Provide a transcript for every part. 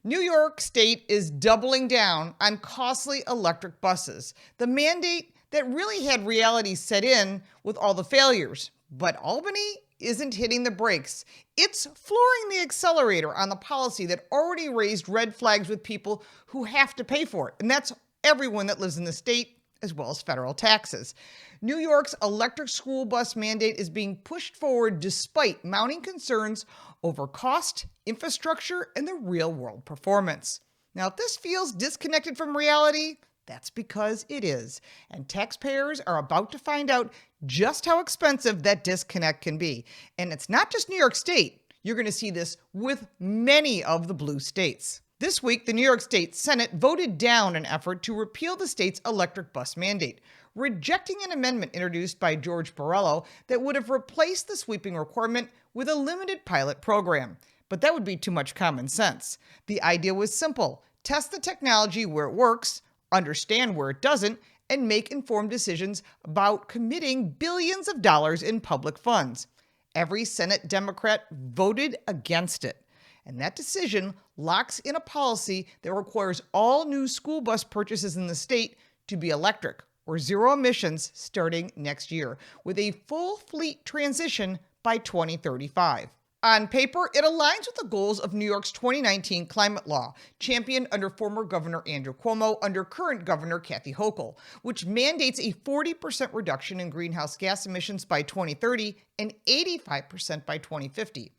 New York State is doubling down on costly electric buses, the mandate that really had reality set in with all the failures. But Albany isn't hitting the brakes. It's flooring the accelerator on the policy that already raised red flags with people who have to pay for it. And that's everyone that lives in the state, as well as federal taxes. New York's electric school bus mandate is being pushed forward despite mounting concerns over cost, infrastructure, and the real-world performance. Now, if this feels disconnected from reality, that's because it is. And taxpayers are about to find out just how expensive that disconnect can be. And it's not just New York State. You're going to see this with many of the blue states. This week, the New York State Senate voted down an effort to repeal the state's electric bus mandate, rejecting an amendment introduced by George Borrello that would have replaced the sweeping requirement with a limited pilot program. But that would be too much common sense. The idea was simple: test the technology where it works, understand where it doesn't, and make informed decisions about committing billions of dollars in public funds. Every Senate Democrat voted against it. And that decision locks in a policy that requires all new school bus purchases in the state to be electric or zero emissions starting next year, with a full fleet transition by 2035. On paper, it aligns with the goals of New York's 2019 climate law, championed under former Governor Andrew Cuomo under current Governor Kathy Hochul, which mandates a 40% reduction in greenhouse gas emissions by 2030 and 85% by 2050.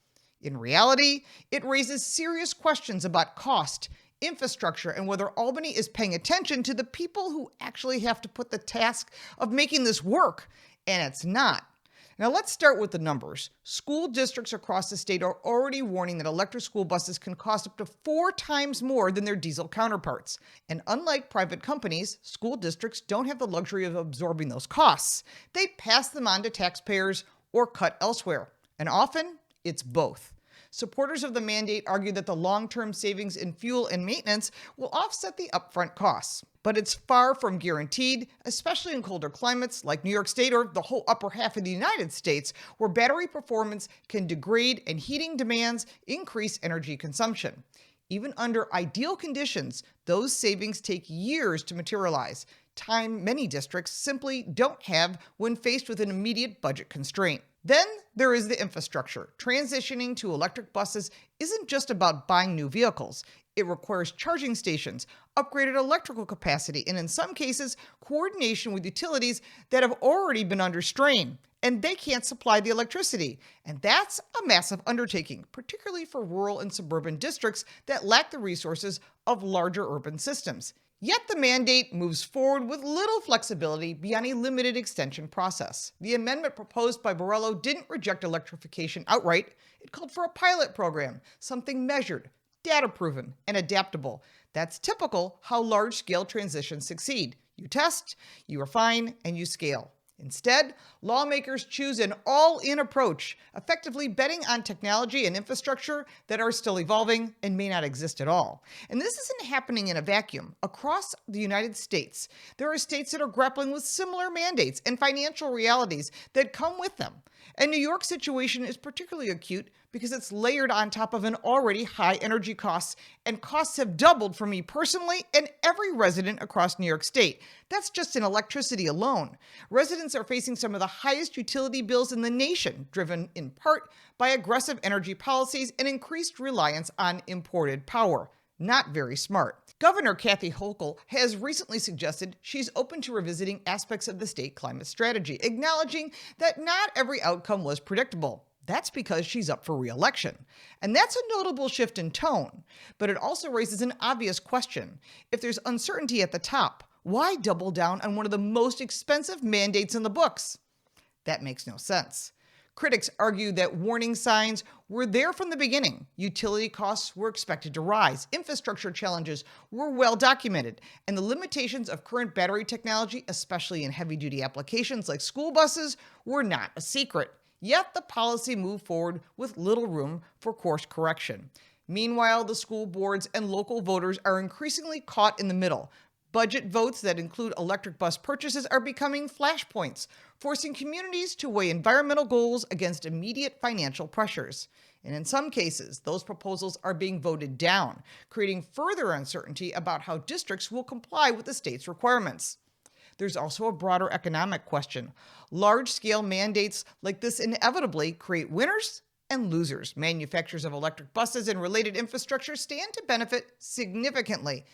In reality, it raises serious questions about cost, infrastructure, and whether Albany is paying attention to the people who actually have to put the task of making this work, and it's not. Now let's start with the numbers. School districts across the state are already warning that electric school buses can cost up to 4 times more than their diesel counterparts. And unlike private companies, school districts don't have the luxury of absorbing those costs. They pass them on to taxpayers or cut elsewhere. And often, it's both. Supporters of the mandate argue that the long-term savings in fuel and maintenance will offset the upfront costs. But it's far from guaranteed, especially in colder climates like New York State or the whole upper half of the United States, where battery performance can degrade and heating demands increase energy consumption. Even under ideal conditions, those savings take years to materialize, time many districts simply don't have when faced with an immediate budget constraint. Then there is the infrastructure. Transitioning to electric buses isn't just about buying new vehicles. It requires charging stations, upgraded electrical capacity, and in some cases, coordination with utilities that have already been under strain, and they can't supply the electricity. And that's a massive undertaking, particularly for rural and suburban districts that lack the resources of larger urban systems. Yet the mandate moves forward with little flexibility beyond a limited extension process. The amendment proposed by Borrello didn't reject electrification outright. It called for a pilot program, something measured, data-proven, and adaptable. That's typical how large-scale transitions succeed. You test, you refine, and you scale. Instead, lawmakers choose an all-in approach, effectively betting on technology and infrastructure that are still evolving and may not exist at all. And this isn't happening in a vacuum. Across the United States, there are states that are grappling with similar mandates and financial realities that come with them. And New York's situation is particularly acute because it's layered on top of an already high energy costs, and costs have doubled for me personally and every resident across New York State. That's just in electricity alone. Residents are facing some of the highest utility bills in the nation, driven in part by aggressive energy policies and increased reliance on imported power. Not very smart. Governor Kathy Hochul has recently suggested she's open to revisiting aspects of the state climate strategy, acknowledging that not every outcome was predictable. That's because she's up for re-election. And that's a notable shift in tone. But it also raises an obvious question. If there's uncertainty at the top, why double down on one of the most expensive mandates in the books? That makes no sense. Critics argue that warning signs were there from the beginning. Utility costs were expected to rise, infrastructure challenges were well documented, and the limitations of current battery technology, especially in heavy-duty applications like school buses, were not a secret. Yet the policy moved forward with little room for course correction. Meanwhile, the school boards and local voters are increasingly caught in the middle. Budget votes that include electric bus purchases are becoming flashpoints, forcing communities to weigh environmental goals against immediate financial pressures. And in some cases, those proposals are being voted down, creating further uncertainty about how districts will comply with the state's requirements. There's also a broader economic question. Large-scale mandates like this inevitably create winners and losers. Manufacturers of electric buses and related infrastructure stand to benefit significantly.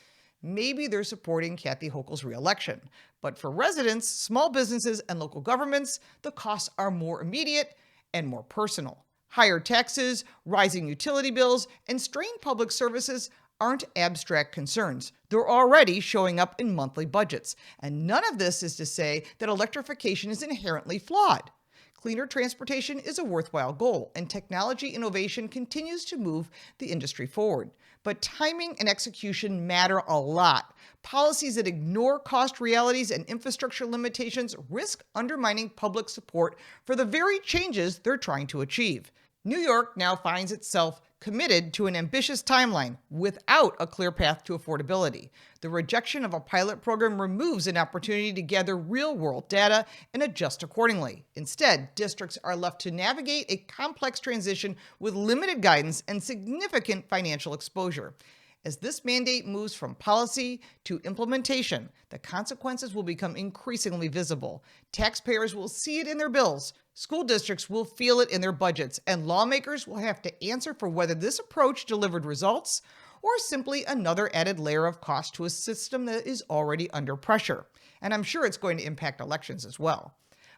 Maybe they're supporting Kathy Hochul's re-election. But for residents, small businesses, and local governments, the costs are more immediate and more personal. Higher taxes, rising utility bills, and strained public services aren't abstract concerns. They're already showing up in monthly budgets. And none of this is to say that electrification is inherently flawed. Cleaner transportation is a worthwhile goal, and technology innovation continues to move the industry forward. But timing and execution matter a lot. Policies that ignore cost realities and infrastructure limitations risk undermining public support for the very changes they're trying to achieve. New York now finds itself committed to an ambitious timeline without a clear path to affordability. The rejection of a pilot program removes an opportunity to gather real-world data and adjust accordingly. Instead, districts are left to navigate a complex transition with limited guidance and significant financial exposure. As this mandate moves from policy to implementation, the consequences will become increasingly visible. Taxpayers will see it in their bills, school districts will feel it in their budgets, and lawmakers will have to answer for whether this approach delivered results or simply another added layer of cost to a system that is already under pressure. And I'm sure it's going to impact elections as well.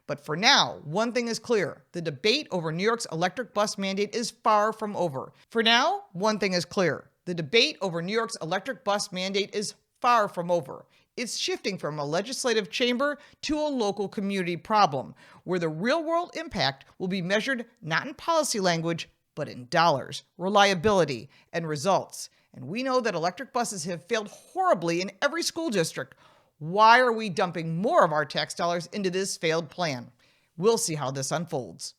But for now, one thing is clear. The debate over New York's electric bus mandate is far from over. For now, one thing is clear. The debate over New York's electric bus mandate is far from over. It's shifting from a legislative chamber to a local community problem, where the real-world impact will be measured not in policy language, but in dollars, reliability, and results. And we know that electric buses have failed horribly in every school district. Why are we dumping more of our tax dollars into this failed plan? We'll see how this unfolds.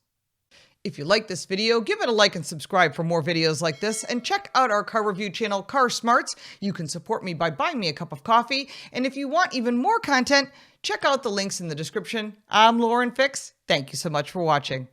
If you like this video, give it a like and subscribe for more videos like this, and check out our car review channel, Car Smarts. You can support me by buying me a cup of coffee, and if you want even more content, check out the links in the description. I'm Lauren Fix. Thank you so much for watching.